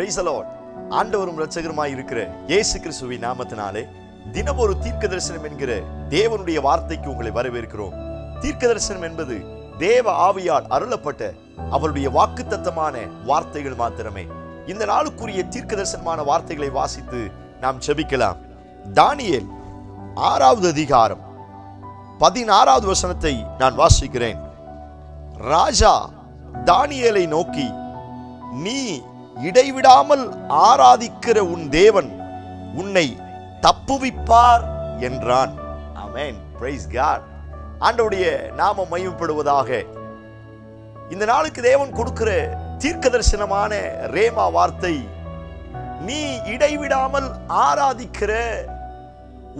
Price the Lord. ஆண்டவரும் இரட்சகருமாய் இருக்கிற இயேசு கிறிஸ்துவின் நாமத்தினாலே தினம் ஒரு தீர்க்க தரிசனம் என்கிற தேவனுடைய வார்த்தைக்கு உங்களை வரவேற்கிறோம். தீர்க்க தரிசனம் என்பது தேவ ஆவியால் அருளப்பட்ட அவருடைய வாக்குத்தத்தமான வார்த்தைகள் மாத்திரமே. இந்த நாளுக்குரிய தீர்க்க தரிசனமான வார்த்தைகளை வாசித்து நாம் ஜெபிக்கலாம். தானியேல் 6வது அதிகாரம் 16வது வசனத்தை நான் வாசிக்கிறேன். ராஜா தானியேலை நோக்கி, நீ இடைவிடாமல் ஆராதிக்கிற உன் தேவன் உன்னை தப்புவிப்பார் என்றான். ஆமென். Praise God. ஆண்டவருடைய நாமம் மகிமைப்படுவதாக. இந்த நாளுக்கு தேவன் கொடுக்கிற தீர்க்க தரிசனமான ரேமா வார்த்தை, நீ இடைவிடாமல் ஆராதிக்கிற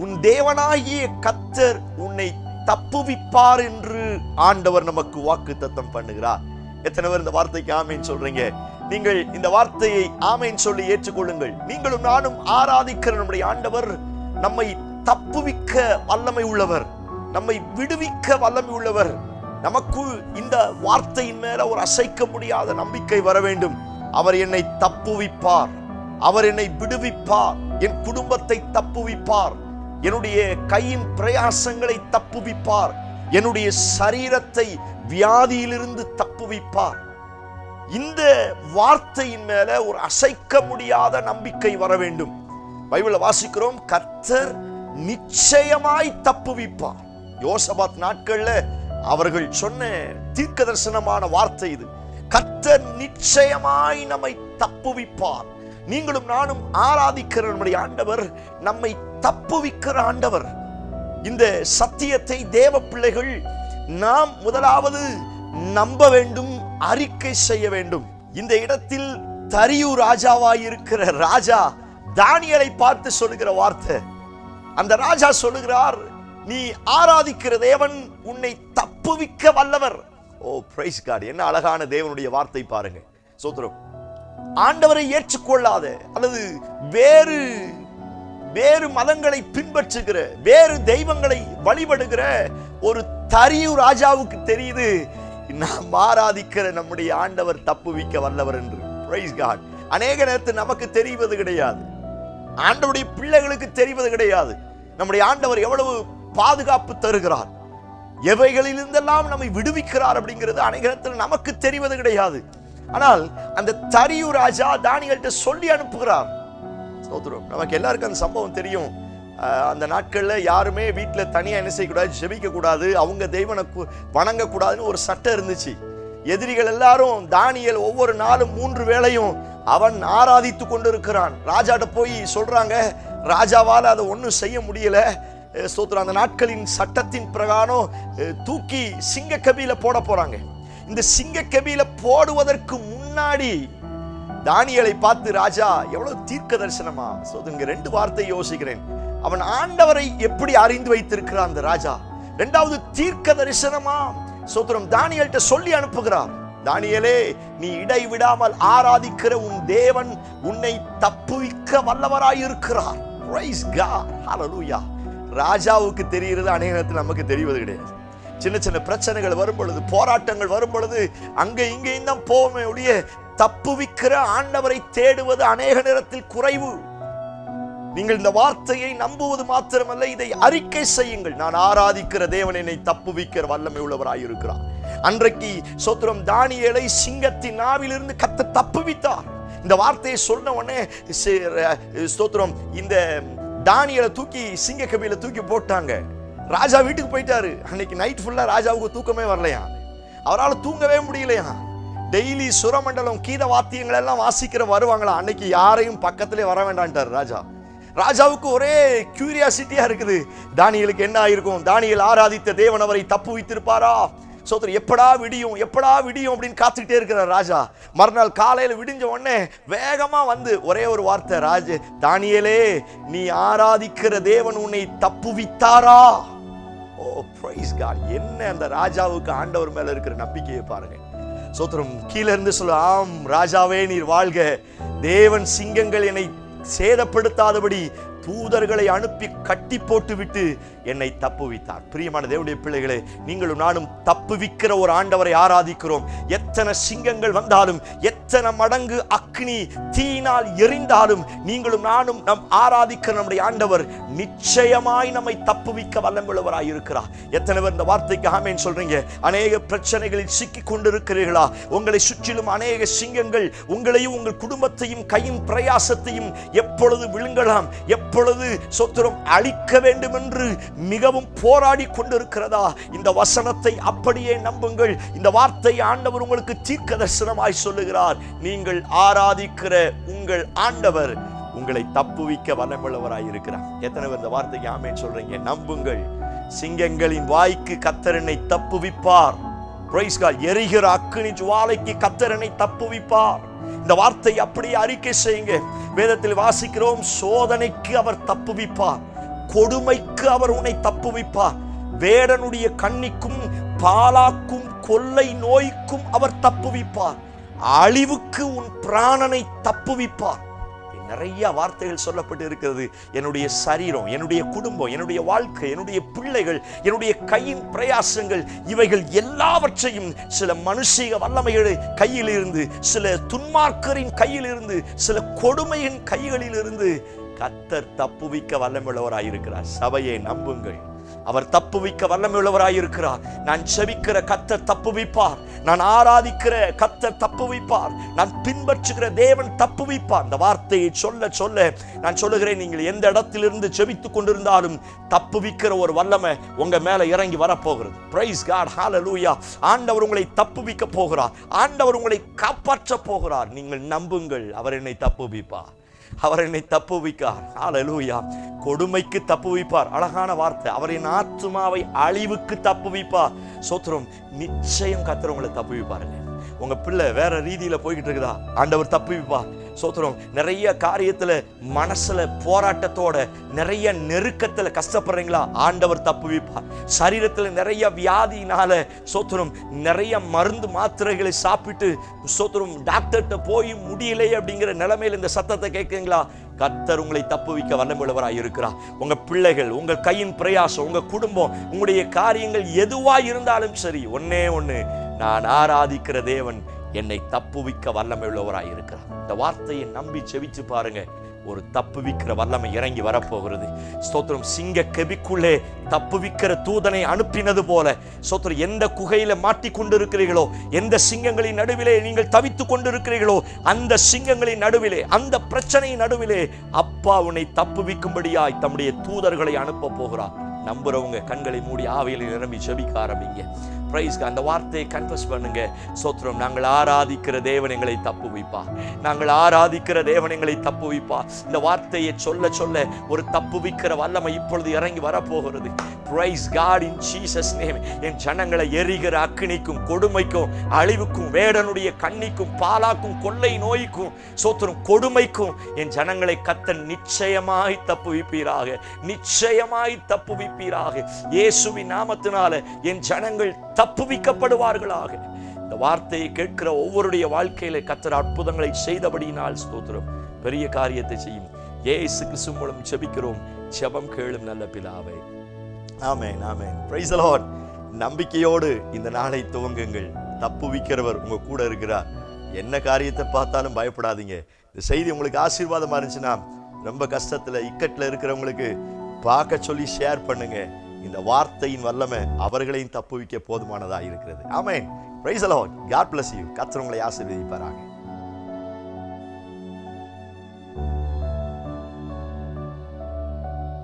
உன் தேவனாகிய கர்த்தர் உன்னை தப்புவிப்பார் என்று ஆண்டவர் நமக்கு வாக்குத்தத்தம் பண்ணுகிறார். எத்தனை பேர் இந்த வார்த்தைக்கு ஆமேன் சொல்றீங்க? நீங்கள் இந்த வார்த்தையை ஆமேன் சொல்லி ஏற்றுக்கொள்ளுங்கள். நீங்களும் நானும் ஆராதிக்கிற நம்முடைய ஆண்டவர் நம்மை தப்புவிக்க வல்லமை உள்ளவர், நம்மை விடுவிக்க வல்லமை உள்ளவர். நமக்கு இந்த வார்த்தையின் மேல ஒரு அசைக்க முடியாத நம்பிக்கை வர வேண்டும். அவர் என்னை தப்புவிப்பார், அவர் என்னை விடுவிப்பார், என் குடும்பத்தை தப்புவிப்பார், என்னுடைய கையின் பிரயாசங்களை தப்புவிப்பார், என்னுடைய சரீரத்தை வியாதியிலிருந்து தப்புவிப்பார். இந்த வார்த்தையின் மேல ஒரு அசைக்க முடியாத நம்பிக்கை வர வேண்டும். பைபிள்ல வாசிக்கிறோம், கர்த்தர் நிச்சயமாய் தப்புவிப்பார். யோசபாத் நாட்கள்ல அவர்கள் சொன்ன தீர்க்க தரிசனமான வார்த்தை இது. கர்த்தர் நிச்சயமாய் நம்மை தப்புவிப்பார். நீங்களும் நானும் ஆராதிக்கிற நம்முடைய ஆண்டவர் நம்மை தப்புவிக்கிற ஆண்டவர். இந்த சத்தியத்தை தேவ பிள்ளைகள் நாம் முதலாவது நம்ப வேண்டும், அறிக்கை செய்ய வேண்டும். இந்த இடத்தில் தரியு ராஜாவாயிருக்கிற ராஜா தானியேலை பார்த்து சொல்லுகிற வார்த்தை, அந்த ராஜா சொல்லுகிறார், நீ ஆராதிக்கிற தேவன் உன்னை தப்புவிக்க வல்லவர். ஓ பிரைஸ் காட். என்ன அழகான தேவனுடைய வார்த்தை பாருங்க. சோத்ரம். ஆண்டவரை ஏற்றுக்கொள்ளாத அல்லது வேறு மதங்களை பின்பற்றுகிற, வேறு தெய்வங்களை வழிபடுகிற ஒரு தரியு ராஜாவுக்கு தெரியுது, நாம் ஆராதிக்கிற நம்முடைய ஆண்டவர் தப்புவிக்க வல்லவர் என்று. Praise God. அநேக நேரத்தில் நமக்கு தெரிவது கிடையாது, ஆண்டவருடைய பிள்ளைகளுக்கு தெரிவது கிடையாது. நம்முடைய ஆண்டவர் எவ்வளவு பாதுகாப்பு தருகிறார், எவைகளிலிருந்தெல்லாம் நம்மை விடுவிக்கிறார் அப்படிங்கிறது அநேக நேரத்தில் நமக்கு தெரிவது கிடையாது. ஆனால் அந்த தரியு ராஜா தானியேல்கிட்ட சொல்லி அனுப்புகிறார். நமக்கு எல்லாருக்கும் அந்த சம்பவம் தெரியும். அந்த நாட்கள்ல யாருமே வீட்டுல தனியா என்ன செய்யக்கூடாது, ஜெபிக்க கூடாது, அவங்க தெய்வனை வணங்க கூடாதுன்னு ஒரு சட்டம் இருந்துச்சு. எதிரிகள் எல்லாரும் தானியேல் ஒவ்வொரு நாளும் 3 வேளையும் அவன் ஆராதித்து கொண்டிருக்கிறான். ராஜாட்ட போய் சொல்றாங்க, ராஜாவால அதை ஒன்றும் செய்ய முடியல. ஸ்தோத்திரம். அந்த நாட்களின் சட்டத்தின் பிரகாரம் தூக்கி சிங்க கபில போட போறாங்க. இந்த சிங்க கபில போடுவதற்கு முன்னாடி தானியேலை பார்த்து ராஜா எவ்வளவு தீர்க்க தரிசனமா. இங்க 2 வார்த்தை யோசிக்கிறேன். அவன் ஆண்டவரை எப்படி அறிந்து வைத்திருக்கிறான் அந்த ராஜா. 2வது தீர்க்க தரிசனமா சோத்திரம் தானியேல்கிட்ட சொல்லி அனுப்புகிறார். தானியேலே, நீ இடைவிடாமல் ஆராதிக்கிற உன் தேவன் உன்னை தப்புவிக்க வல்லவராயிருக்கிறார். Praise God. ஹல்லேலூயா. ராஜாவுக்கு தெரிகிறது, அநேக நேரத்தில் நமக்கு தெரிவது கிடையாது. சின்ன சின்ன பிரச்சனைகள் வரும் பொழுது, போராட்டங்கள் வரும் பொழுது அங்க இங்கேயும் தான் போவோமே ஒழிய தப்புவிக்கிற ஆண்டவரை தேடுவது அநேக நேரத்தில் குறைவு. நீங்கள் இந்த வார்த்தையை நம்புவது மாத்திரமல்ல, இதை அறிக்கை செய்யுங்கள். நான் ஆராதிக்கிற தேவன் என்னை தப்புவிக்கிற வல்லமை உள்ளவராயிருக்கிறார். அன்றைக்கு சோத்திரம் தானியேலை சிங்கத்தின் நாவிலிருந்து கர்த்தர் தப்புவித்தார். இந்த வார்த்தையை சொன்ன உடனே ஸ்தோத்திரம், இந்த தானியேலை தூக்கி சிங்க கபில தூக்கி போட்டாங்க. ராஜா வீட்டுக்கு போயிட்டாரு. அன்னைக்கு நைட் ஃபுல்லா ராஜாவுக்கு தூக்கமே வரலையா, அவரால் தூங்கவே முடியலையா. டெய்லி சுரமண்டலம் கீத வாத்தியங்கள் எல்லாம் வாசிக்கிற வருவாங்களா, அன்னைக்கு யாரையும் பக்கத்திலே வர வேண்டான்ட்டார் ராஜா. ராஜாவுக்கு ஒரே கியூரியாசிட்டியா இருக்குது, தானியேலுக்கு என்ன ஆயிருக்கும், தானியேல் ஆராதித்த தேவன் அவரை தப்புவித்திருப்பாரா, சோதரி எப்படா விடியும் எப்படா விடியும் அப்படின்னு காத்துக்கிட்டே இருக்கிறார் ராஜா. மறுநாள் காலையில விடிஞ்ச உடனே வேகமா வந்து ஒரே ஒரு வார்த்தை, தானியேலே, நீ ஆராதிக்கிற தேவன் உன்னை தப்புவித்தாரா. ஓ பிரைஸ் காட். என்ன அந்த ராஜாவுக்கு ஆண்டவர் மேல இருக்கிற நம்பிக்கையை பாருங்க. சோத்திரம். கீழே இருந்து சொல்ல, ஆம் ராஜாவே நீர் வாழ்க, தேவன் சிங்கங்கள் என்னை சேதப்படுத்தாதபடி தூதர்களை அனுப்பி கட்டி போட்டு விட்டு என்னை தப்புவித்தார். பிரியமான தேவனுடைய பிள்ளைகளே, நீங்களும் நானும் தப்புவிக்கிற ஒரு ஆண்டவரை ஆராதிக்கிறோம். எத்தனை சிங்கங்கள் வந்தாலும், எத்தனை மடங்கு அக்னி தீயினால் எரிந்தாலும், நீங்களும் நானும் நம் ஆராதிக்கிற நம்முடைய ஆண்டவர் நிச்சயமாய் நம்மை தப்புவிக்க வல்லமுள்ளவராய் இருக்கிறார். எத்தனை பேர் இந்த வார்த்தைக்கு ஆமென் சொல்றீங்க? அநேக பிரச்சனைகளில் சிக்கி கொண்டிருக்கிறீர்களா? உங்களை சுற்றிலும் அநேக சிங்கங்கள் உங்களையும் உங்கள் குடும்பத்தையும் கையின் பிரயாசத்தையும் எப்பொழுது விழுங்கலாம், எப்பொழுது சொத்துரம் அழிக்க வேண்டும் என்று மிகவும் போராடி கொண்டிருக்கிறதா? இந்த வசனத்தை அப்படியே நம்புங்கள். இந்த வார்த்தை ஆண்டவர் உங்களுக்கு தீர்க்க தரிசனமாய் சொல்லுகிறார். நீங்கள் ஆராதிக்கிற உங்கள் ஆண்டவர் உங்களை தப்புவிக்க வல்லமுள்ளவராய் இருக்கிறார். எத்தனை பேர் இந்த வார்த்தைக்கு ஆமென் சொல்றீங்க? நம்புங்கள். சிங்கங்களின் வாய்க்கு கர்த்தர் என்னை தப்புவிப்பார். Praise God. எரிகிற அக்கினி ஜுவாலைக்கு கர்த்தர் என்னை தப்புவிப்பார். இந்த வார்த்தை அப்படியே அறிக்கை செய்யுங்க. வேதத்தில் வாசிக்கிறோம், சோதனைக்கு அவர் தப்புவிப்பார், கொடுமைக்கு அவர் உன்னை தப்புவிப்பார், வேடனுடைய கண்ணிக்கும் பாலாக்கும் கொள்ளை நோய்க்கும் அவர் தப்புவிப்பார், அழிவுக்கு உன் பிராணனை தப்புவிப்பார். நிறைய வார்த்தைகள் சொல்லப்பட்டு இருக்கிறது. என்னுடைய சரீரம், என்னுடைய குடும்பம், என்னுடைய வாழ்க்கை, என்னுடைய பிள்ளைகள், என்னுடைய கையின் பிரயாசங்கள், இவைகள் எல்லாவற்றையும் சில மனுஷிக வல்லமைகளை கையில் இருந்து, சில துன்மார்க்கரின் கையில் இருந்து, சில கொடுமையின் கைகளில் இருந்து கர்த்தர் தப்புவிக்க வல்லமுள்ளவராயிருக்கிறார். சபையை நம்புங்கள். அவர் தப்புவிக்க வல்லமுள்ளவராயிருக்கிறார். நான் செபிக்கிற கர்த்தர் தப்புவிப்பார். நான் ஆராதிக்கிற கர்த்தர் தப்புவிப்பார். நான் பின்பற்றுகிற தேவன் தப்புவிப்பார். இந்த வார்த்தையை சொல்ல சொல்ல நான் சொல்லுகிறேன், நீங்கள் எந்த இடத்திலிருந்து செபித்துக் கொண்டிருந்தாலும் தப்புவிக்கிற ஒரு வல்லமை உங்க மேல இறங்கி வரப்போகிறது. Praise God. ஹல்லேலூயா. ஆண்டவர் உங்களை தப்புவிக்க போகிறார். ஆண்டவர் உங்களை காப்பாற்ற போகிறார். நீங்கள் நம்புங்கள். அவர் என்னை தப்புவிப்பார். அவர் என்னை தப்புவிக்கார். ஹல்லேலூயா. கொடுமைக்கு தப்புவிப்பார். அழகான வார்த்தை. அவர் என் ஆத்துமாவை அழிவுக்கு தப்புவிப்பார். சோத்திரம். நிச்சயம் கர்த்தர் உங்களை தப்புவிப்பாருங்க. உங்க பிள்ளை வேற ரீதியில போய்கிட்டு இருக்குதா, ஆண்டவர் தப்புவிப்பார். சோத்திரம். நிறைய காரியத்துல மனசுல போராட்டத்தோட, நிறைய நெருக்கத்துல கஷ்டப்படுறீங்களா, ஆண்டவர் தப்புவிப்பார். சரீரத்துல நிறைய வியாதியினால சோத்திரம், நிறைய மருந்து மாத்திரைகளை சாப்பிட்டு சோத்திரம் டாக்டர்கிட்ட போய் முடியலை அப்படிங்கிற நிலைமையில இந்த சத்தத்தை கேட்குறீங்களா, கர்த்தர் உங்களை தப்புவிக்க வல்லமுள்ளவராய் இருக்கிறார். உங்க பிள்ளைகள், உங்க கையின் பிரயாசம், உங்க குடும்பம், உங்களுடைய காரியங்கள் எதுவாய் இருந்தாலும் சரி, ஒன்னே ஒண்ணு, நான் ஆராதிக்கிற தேவன் என்னை தப்புவிக்க வல்லமை உள்ளவராய் இருக்கிறார். இந்த வார்த்தையை நம்பி செவிச்சு பாருங்க. ஒரு தப்புவிக்கிற வல்லமை இறங்கி வரப்போகிறது. ஸ்தோத்திரம். சிங்க கெபிக்குள்ளே தப்புவிக்கிற தூதனை அனுப்பினது போல ஸ்தோத்திரம், எந்த குகையில மாட்டிக்கொண்டிருக்கிறீர்களோ, எந்த சிங்கங்களின் நடுவிலே நீங்கள் தவித்துக் கொண்டிருக்கிறீர்களோ, அந்த சிங்கங்களின் நடுவிலே, அந்த பிரச்சனையின் நடுவிலே அப்பா உன்னை தப்புவிக்கும்படியாய் தம்முடைய தூதர்களை அனுப்ப போகிறார். நம்புறவங்க கண்களை மூடி ஆவியில் நிரம்பி செபிக்க ஆரம்பிங்க. பிரைஸ். அந்த வார்த்தையை கன்ஃபஸ் பண்ணுங்க. சோத்திரம். நாங்கள் ஆராதிக்கிற தேவன் எங்களை தப்புவிப்பார். நாங்கள் ஆராதிக்கிற தேவன் எங்களை தப்புவிப்பார். இந்த வார்த்தையை சொல்ல சொல்ல ஒரு தப்புவிக்கிற வல்லமை இப்பொழுது இறங்கி வரப்போகிறது. Praise God in Jesus name. என் ஜனங்களை எரிகிற அக்கினிக்கும் கொடுமைக்கும் அழிவுக்கும் வேடனுடைய கண்ணிக்கும் பாலாக்கும் கொள்ளை நோய்க்கும் சோத்திரம் கொடுமைக்கும் என் ஜனங்களை கர்த்தர் நிச்சயமாய் தப்புவிப்பீராக. நிச்சயமாய் தப்புவிப்பீராக. இயேசுவின் நாமத்தினால என் ஜனங்கள் தப்புவிக்கப்படுவார்களாக. இந்த வார்த்தையை கேட்கிற ஒவ்வொருடைய வாழ்க்கையில கர்த்தர் அற்புதங்களை செய்தபடியினால் ஸ்தோத்திரம். பெரிய காரியத்தை செய்யும். இயேசு கிறிஸ்து மூலம் ஜெபிக்கிறோம். ஜெபம் கேளும் நல்ல பிதாவே. ஆமென். ஆமென். Praise the Lord. நம்பிக்கையோடு இந்த நாளை துவங்குங்கள். தப்புவிக்கிறவர் உங்க கூட இருக்கிறார். என்ன காரியத்தை பார்த்தாலும் பயப்படாதீங்க. இந்த செய்தி உங்களுக்கு ஆசீர்வாதமா இருந்துச்சுன்னா, ரொம்ப கஷ்டத்துல இக்கட்ல இருக்கிறவங்களுக்கு பார்க்க சொல்லி ஷேர் பண்ணுங்க. இந்த வார்த்தையின் வல்லமை அவர்களையும் தப்புவிக்க போதுமானதாக இருக்கிறது. ஆமென். Praise the Lord. God bless you. கர்த்தர் உங்களை ஆசீர்வதிப்பாராக.